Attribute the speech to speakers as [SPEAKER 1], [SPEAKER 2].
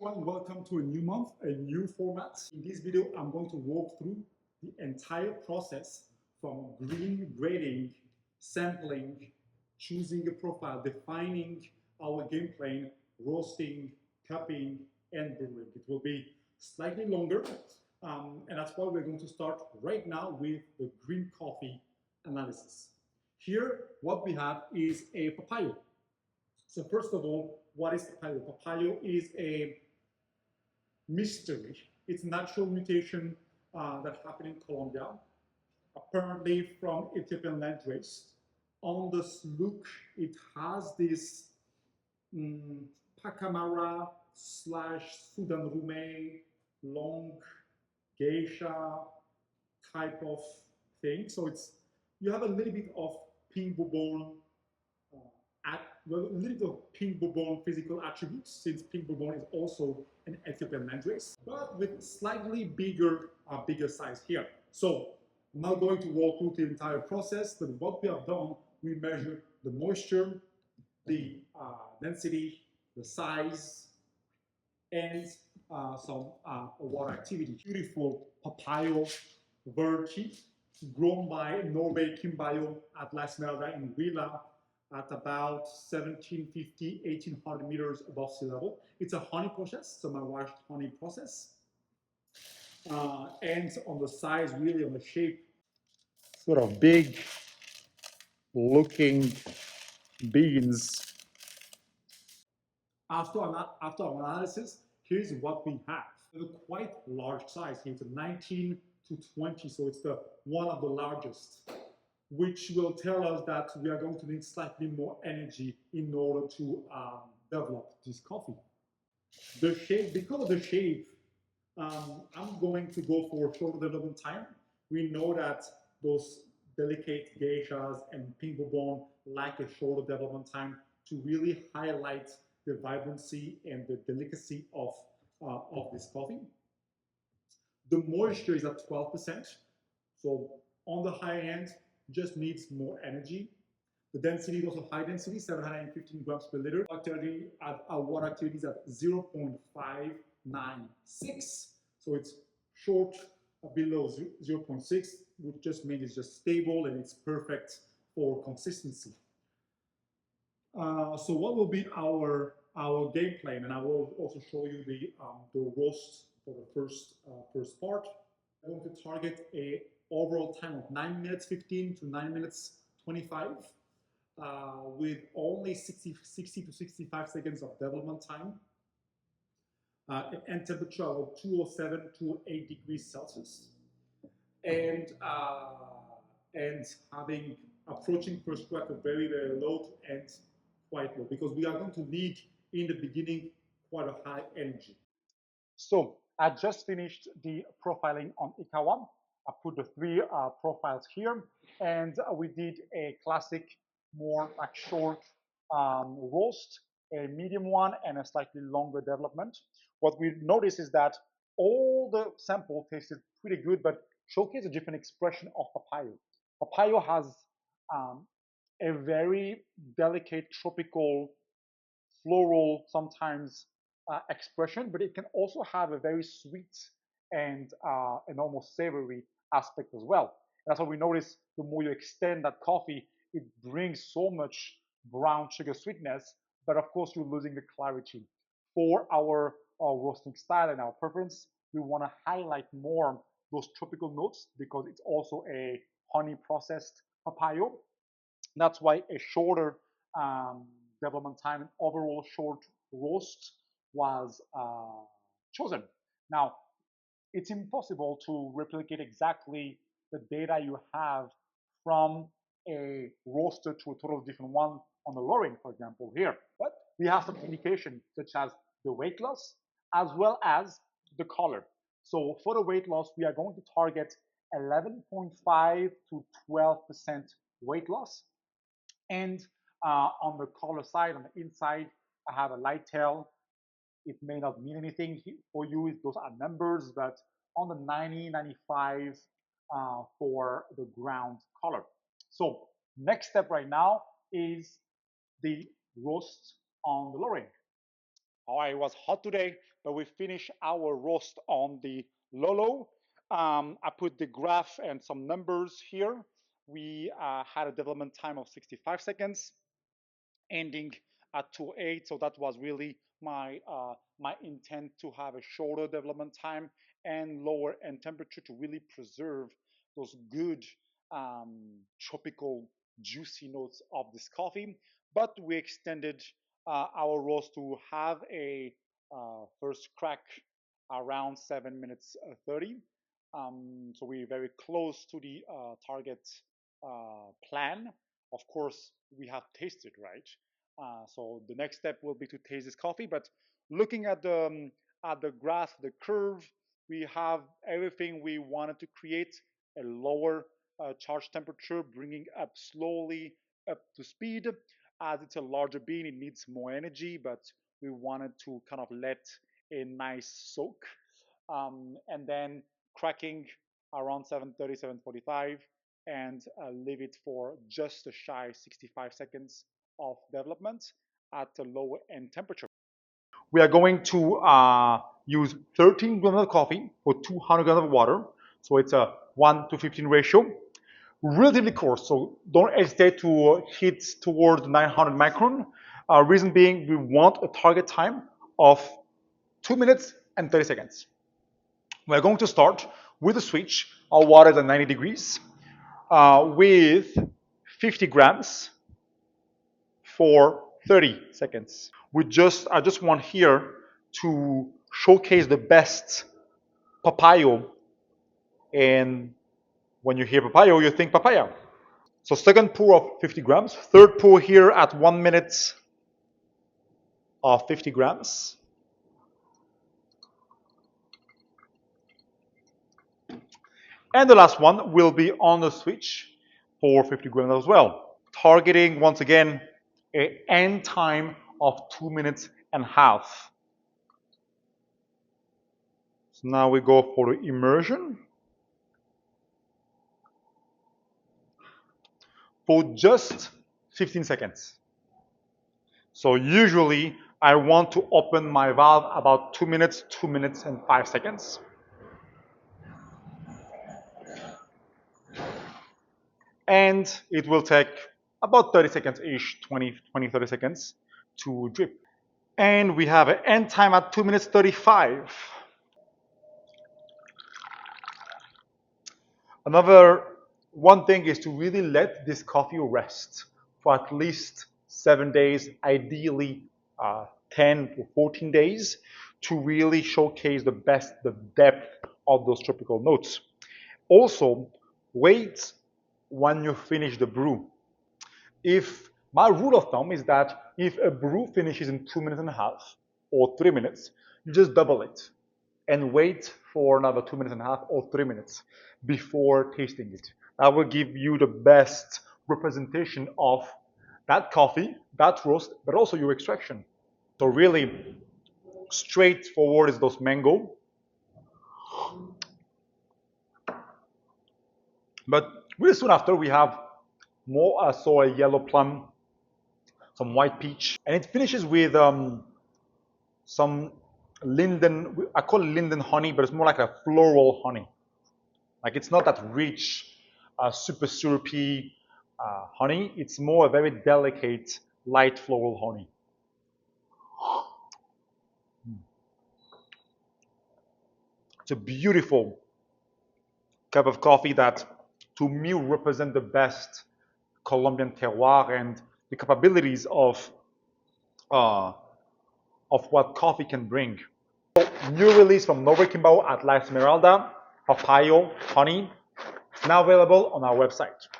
[SPEAKER 1] Everyone, welcome to a new month, a new format. In this video, I'm going to walk through the entire process from green grading, sampling, choosing a profile, defining our game plan, roasting, cupping, and brewing. It will be slightly longer, and that's why we're going to start right now with the green coffee analysis. Here, what we have is a Papayo. So first of all, what is Papayo? Papayo is a mystery. It's a natural mutation that happened in Colombia, apparently from Ethiopian landrace. On the look, it has this Pacamara slash Sudan Rume, long geisha type of thing. So you have a little bit of pink bourbon a little bit of pink bourbon physical attributes, since pink bourbon is also an Ethiopian landrace, but with slightly bigger size here. So I'm not going to walk through the entire process, but what we have done, we measured the moisture, the density, the size, and some water activity. Beautiful Papayo variety grown by Norbey Quimbayo at Esmeralda in Huila at about 1750, 1800 meters above sea level. It's a honey process, so my washed honey process. And on the size, really on the shape, sort of big looking beans. After our analysis, here's what we have. It's a quite large size. It's a 19 to 20, so it's one of the largest, which will tell us that we are going to need slightly more energy in order to develop this coffee. The shape, because of the shape, I'm going to go for shorter development time. We know that those delicate geishas and pink bourbon like a shorter development time to really highlight the vibrancy and the delicacy of this coffee. The moisture is at 12%, so on the high end, just needs more energy. The density is also high density, 715 grams per liter. Our water activity is at 0.596, so it's short below 0.6, which just means it's just stable and it's perfect for consistency. So what will be our game plan? And I will also show you the roast for the first part. I'm going to target a overall time of 9 minutes 15 to 9 minutes 25, with only 60 to 65 seconds of development time, and temperature of 207 to 8 degrees Celsius, and having approaching first crack of very low to end quite low, because we are going to need in the beginning quite a high energy. So I just finished the profiling on Ikawa. I put the three profiles here, and we did a classic, more like short roast, a medium one, and a slightly longer development. What we noticed is that all the sample tasted pretty good, but showcase a different expression of Papayo. Papayo has a very delicate tropical, floral, sometimes expression, but it can also have a very sweet and an almost savory aspect as well. And that's what we notice. The more you extend that coffee, it brings so much brown sugar sweetness, but of course you're losing the clarity. For our roasting style and our preference, we want to highlight more those tropical notes because it's also a honey processed Papayo. That's why a shorter development time and overall short roast was chosen. Now, it's impossible to replicate exactly the data you have from a roaster to a totally different one on the lowering, for example, here. But we have some indication such as the weight loss as well as the color. So for the weight loss, we are going to target 11.5 to 12% weight loss. And on the color side, on the inside, I have a light tail. It may not mean anything for you, those are numbers, but on the 90, 95 for the ground color. So next step right now is the roast on the lowering. Oh, it was hot today, but we finish our roast on the low. I put the graph and some numbers here. We had a development time of 65 seconds, ending at 2.8. So that was really my intent, to have a shorter development time and lower end temperature to really preserve those good tropical juicy notes of this coffee. But we extended our roast to have a first crack around 7 minutes 30. So we're very close to the target plan. Of course, we have tasted, right? So the next step will be to taste this coffee. But looking at the graph, the curve, we have everything we wanted to create: a lower charge temperature, bringing up slowly up to speed. As it's a larger bean, it needs more energy, but we wanted to kind of let a nice soak, and then cracking around 7:30, 7:45, and leave it for just a shy 65 seconds of development at a lower end temperature. We are going to use 13 grams of coffee for 200 grams of water. So it's a 1 to 15 ratio. Relatively coarse, so don't hesitate to hit towards 900 micron. Reason being, we want a target time of 2 minutes and 30 seconds. We're going to start with a switch. Our water is at 90 degrees with 50 grams for 30 seconds. I just want here to showcase the best Papayo. And when you hear Papayo, you think papaya. So second pour of 50 grams. Third pour here at 1 minute of 50 grams. And the last one will be on the switch for 50 grams as well. Targeting, once again, an end time of 2 minutes and a half. So now we go for the immersion. For just 15 seconds. So usually I want to open my valve about 2 minutes and 5 seconds. And it will take about 30 seconds-ish, 30 seconds to drip. And we have an end time at 2 minutes 35. Another one thing is to really let this coffee rest for at least 7 days, ideally 10 to 14 days, to really showcase the depth of those tropical notes. Also, wait when you finish the brew. If my rule of thumb is that if a brew finishes in 2 minutes and a half or 3 minutes, you just double it and wait for another 2 minutes and a half or 3 minutes before tasting it. That will give you the best representation of that coffee, that roast, but also your extraction. So really straightforward is those mango. But really soon after we have more so a yellow plum, some white peach, and it finishes with some linden. I call it linden honey, but it's more like a floral honey. Like it's not that rich, super syrupy honey. It's more a very delicate, light floral honey. It's a beautiful cup of coffee that, to me, represents the best Colombian terroir and the capabilities of what coffee can bring. So, new release from Norbey Quimbayo at La Esmeralda, Papayo honey. It's now available on our website.